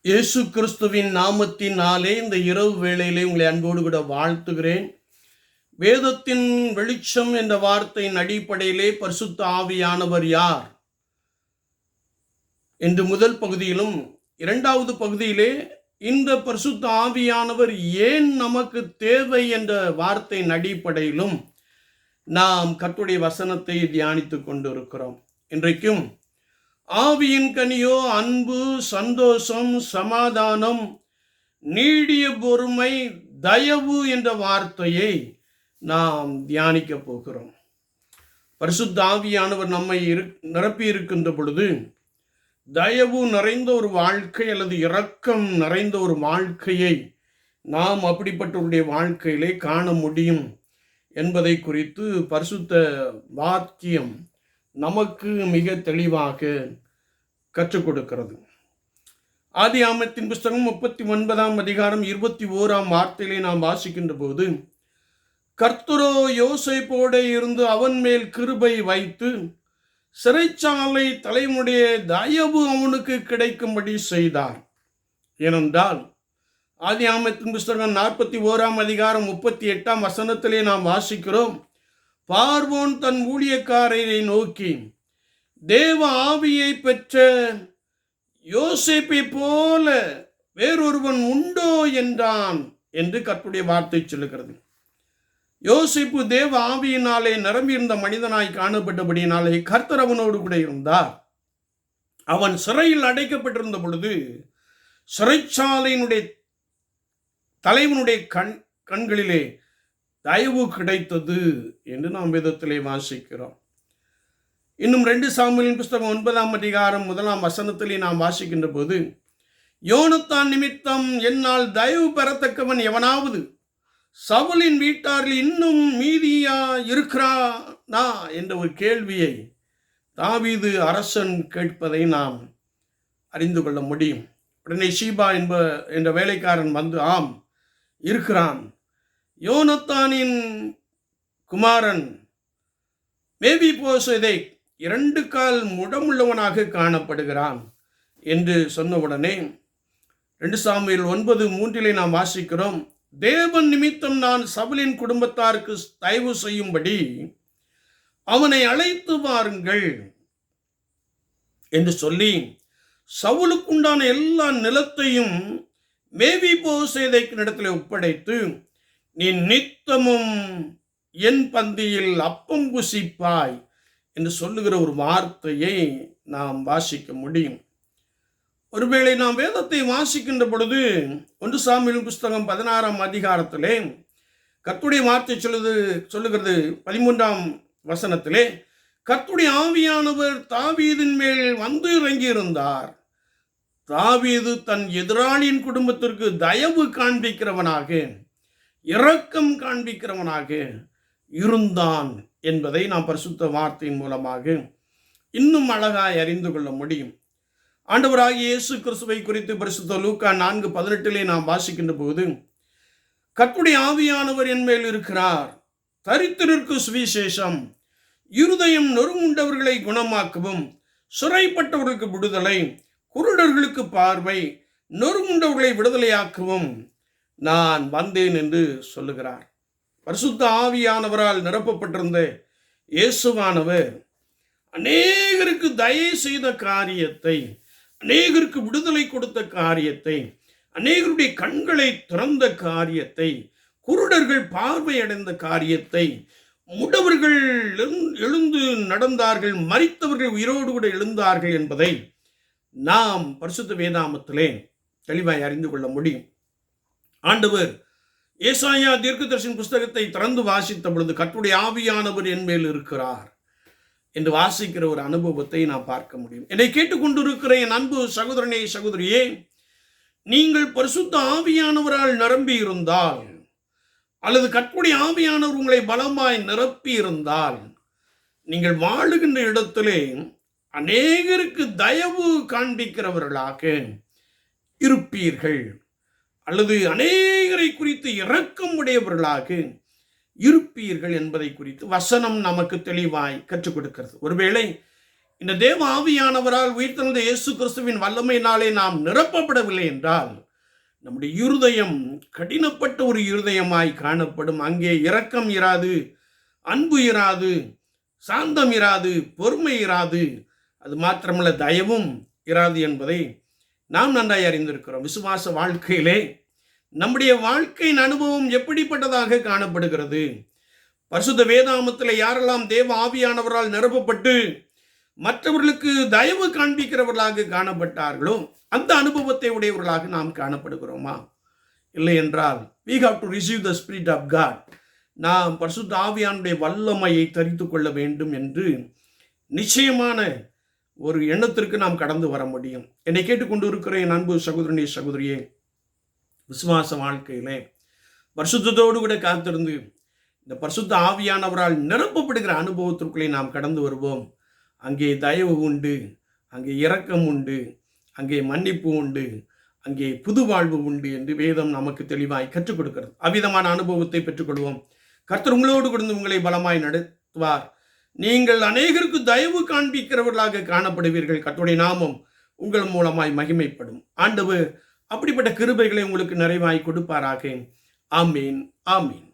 இயேசு கிறிஸ்துவின் நாமத்தினாலே இந்த இரவு வேளையிலே உங்களை அன்போடு கூட வாழ்த்துகிறேன். வேதத்தின் வெளிச்சம் என்ற வார்த்தையின் அடிப்படையிலே பரிசுத்த ஆவியானவர் யார் என்று முதல் பகுதியிலும், இரண்டாவது பகுதியிலே இந்த பரிசுத்த ஆவியானவர் ஏன் நமக்கு தேவை என்ற வார்த்தையின் அடிப்படையிலும் நாம் கர்த்தருடைய வசனத்தை தியானித்துக் கொண்டிருக்கிறோம். இன்றைக்கும் ஆவியின் கனியோ அன்பு, சந்தோஷம், சமாதானம், நீடிய பொறுமை, தயவு என்ற வார்த்தையை நாம் தியானிக்க போகிறோம். பரிசுத்த ஆவியானவர் நம்மை நிரப்பி இருக்கின்ற பொழுது தயவு நிறைந்த ஒரு வாழ்க்கை அல்லது இரக்கம் நிறைந்த ஒரு வாழ்க்கையை நாம் அப்படிப்பட்டவருடைய வாழ்க்கையிலே காண முடியும் என்பதை குறித்து பரிசுத்த வாக்கியம் நமக்கு மிக தெளிவாக கற்றுக் கொடுக்கிறது. ஆதியாகமத்தின் புஸ்தகம் 39ஆம் அதிகாரம் 21ஆம் வார்த்தையிலே நாம் வாசிக்கின்ற போது, கர்த்தரோ யோசேப்போடு இருந்து அவன் மேல் கிருபை வைத்து சிறைச்சாலை தலைவனுடைய தயவு அவனுக்கு கிடைக்கும்படி செய்தார். ஏனென்றால் ஆதியாகமத்தின் புஸ்தகம் 41ஆம் அதிகாரம் 38ஆம் வசனத்திலே நாம் வாசிக்கிறோம், பார்வோன் தன் ஊழியக்காரரை நோக்கி, தேவ ஆவியை பெற்ற யோசேப்பை போல வேறொருவன் உண்டோ என்றான் என்று கர்த்தருடைய வார்த்தை சொல்லுகிறது. யோசேப்பு தேவ ஆவியினாலே நிரம்பியிருந்த மனிதனாய் காணப்பட்டபடியினாலே கர்த்தர் அவனோடு கூட இருந்தார். அவன் சிறையில் அடைக்கப்பட்டிருந்த பொழுது சிறைச்சாலையினுடைய தலைவனுடைய கண்களிலே தயவு கிடைத்தது என்று நாம் வேதத்திலே வாசிக்கிறோம். இன்னும் 2 சாமுவேலின் புஸ்தகம் 9ஆம் அதிகாரம் 1ஆம் வசனத்திலே நாம் வாசிக்கின்ற போது, யோனத்தான் நிமித்தம் என்னால் தயவு பெறத்தக்கவன் எவனாவது சவுலின் வீட்டாரில் இன்னும் மீதியா இருக்கிறானா என்ற ஒரு கேள்வியை தாவீது அரசன் கேட்பதை நாம் அறிந்து கொள்ள முடியும். உடனே ஷீபா என்ற வேலைக்காரன் வந்து, ஆம் இருக்கிறான், யோனத்தானின் குமாரன் மேவிபோசேதை 2 கால் முடமுள்ளவனாக காணப்படுகிறான் என்று சொன்னவுடனே 2 சாமுவேல் 9:3 நாம் வாசிக்கிறோம், தேவன் நிமித்தம் நான் சவுலின் குடும்பத்தாருக்கு தயவு செய்யும்படி அவனை அழைத்து வாருங்கள் என்று சொல்லி சவுலுக்குண்டான எல்லா நிலத்தையும் மேவிபோசேதைக்கு இடத்தில் ஒப்படைத்து, நீ நித்தமும் என் பந்தியில் அப்பம் புசிப்பாய் என்று சொல்லுகிற ஒரு வார்த்தையை நாம் வாசிக்க முடியும். ஒருவேளை நாம் வேதத்தை வாசிக்கின்ற பொழுது 1 சாமுவேல் புஸ்தகம் 16ஆம் அதிகாரத்திலே கர்த்தருடைய வார்த்தை சொல்லுகிறது 13ஆம் வசனத்திலே, கர்த்தருடைய ஆவியானவர் தாவீதின் மேல் வந்து இறங்கியிருந்தார். தாவீது தன் எதிராளியின் குடும்பத்திற்கு தயவு காண்பிக்கிறவனாக, இரக்கம் காண்பிக்கிறவனாக இருந்தான் என்பதை நாம் பரிசுத்த வார்த்தையின் மூலமாக இன்னும் அழகாய் அறிந்து கொள்ள முடியும். ஆண்டவராகிய இயேசு கிறிஸ்துவை குறித்து பரிசுத்த லூக்கா 4:18 நாம் வாசிக்கின்ற போது, கர்த்தருடைய ஆவியானவர் என் மேல் இருக்கிறார், தரித்திரருக்கு சுவிசேஷம், இருதயம் நொறுங்குண்டவர்களை குணமாக்கவும், சிறைப்பட்டவர்களுக்கு விடுதலை, குருடர்களுக்கு பார்வை, நொறுங்குண்டவர்களை விடுதலையாக்கவும் நான் வந்தேன் என்று சொல்லுகிறார். பரிசுத்த ஆவியானவரால் நிரப்பப்பட்டிருந்த இயேசுவானவர் அநேகருக்கு தயை செய்த காரியத்தை, அநேகருக்கு விடுதலை கொடுத்த காரியத்தை, அநேகருடைய கண்களை திறந்த காரியத்தை, குருடர்கள் பார்வையடைந்த காரியத்தை, முடவர்கள் எழுந்து நடந்தார்கள், மரித்தவர்கள் உயிரோடு கூட எழுந்தார்கள் என்பதை நாம் பரிசுத்த வேதாமத்திலே தெளிவாய் அறிந்து கொள்ள முடியும். ஆண்டவர் ஏசாயா தீர்க்கதரிசன புஸ்தகத்தை திறந்து வாசித்த பொழுது, கர்த்தருடைய ஆவியானவர் என் மேல் இருக்கிறார் என்று வாசிக்கிற ஒரு அனுபவத்தை நாம் பார்க்க முடியும். என்னை கேட்டுக்கொண்டிருக்கிற என் அன்பு சகோதரனே, சகோதரியே, நீங்கள் பரிசுத்த ஆவியானவரால் நிரம்பி இருந்தால் அல்லது கர்த்தருடைய ஆவியானவர் உங்களை பலமாய் நிரப்பி இருந்தால், நீங்கள் வாழுகின்ற இடத்திலே அநேகருக்கு தயவு காண்பிக்கிறவர்களாக இருப்பீர்கள், அல்லது அநேகரை குறித்து இரக்கம் உடையவர்களாக இருப்பீர்கள் என்பதை குறித்து வசனம் நமக்கு தெளிவாய் கற்றுக் கொடுக்கிறது. ஒருவேளை இந்த தேவ ஆவியானவரால் உயிர்த்தெழுந்த இயேசு கிறிஸ்துவின் வல்லமையினாலே நாம் நிரப்பப்படவில்லை என்றால் நம்முடைய இருதயம் கடினப்பட்ட ஒரு இருதயமாய் காணப்படும். அங்கே இரக்கம் இராது, அன்பு இராது, சாந்தம் இராது, பொறுமை இராது, அது மாத்திரமல்ல தயவும் இராது என்பதை நாம் நன்றாய் அறிந்திருக்கிறோம். விசுவாச வாழ்க்கையிலே நம்முடைய வாழ்க்கையின் அனுபவம் எப்படிப்பட்டதாக காணப்படுகிறது? பரிசுத்த வேதாகமத்தில் யாரெல்லாம் தேவ ஆவியானவரால் நிரப்பப்பட்டு மற்றவர்களுக்கு தயவு காண்பிக்கிறவர்களாக காணப்பட்டார்களோ அந்த அனுபவத்தை உடையவர்களாக நாம் காணப்படுகிறோமா? இல்லை என்றால் we have to receive the spirit of God. நாம் பரிசுத்த ஆவியானுடைய வல்லமையை தரித்து கொள்ள வேண்டும் என்று நிச்சயமான ஒரு எண்ணத்திற்கு நாம் கடந்து வர முடியும். என்னை கேட்டுக்கொண்டு இருக்கிற என் அன்பு சகோதரனே, சகோதரியே, விசுவாச வாழ்க்கையிலே பரிசுத்தத்தோடு கூட காத்திருந்து இந்த பரிசுத்த ஆவியானவரால் நிரப்பப்படுகிற அனுபவத்திற்குள்ளே நாம் கடந்து வருவோம். அங்கே தயவு உண்டு, அங்கே இரக்கம் உண்டு, அங்கே மன்னிப்பு உண்டு, அங்கே புது வாழ்வு உண்டு என்று வேதம் நமக்கு தெளிவாய் கற்றுக் கொடுக்கிறது. அவ்விதமான அனுபவத்தை பெற்றுக்கொள்வோம். கர்த்தர் உங்களோடு கொடுத்து உங்களை பலமாய் நடத்துவார். நீங்கள் அநேகருக்கு தயவு காண்பிக்கிறவர்களாக காணப்படுவீர்கள். கர்த்தருடைய நாமம் உங்கள் மூலமாய் மகிமைப்படும். ஆண்டவர் அப்படிப்பட்ட கிருபைகளை உங்களுக்கு நிறைவாய் கொடுப்பாராக. ஆமீன், ஆமீன்.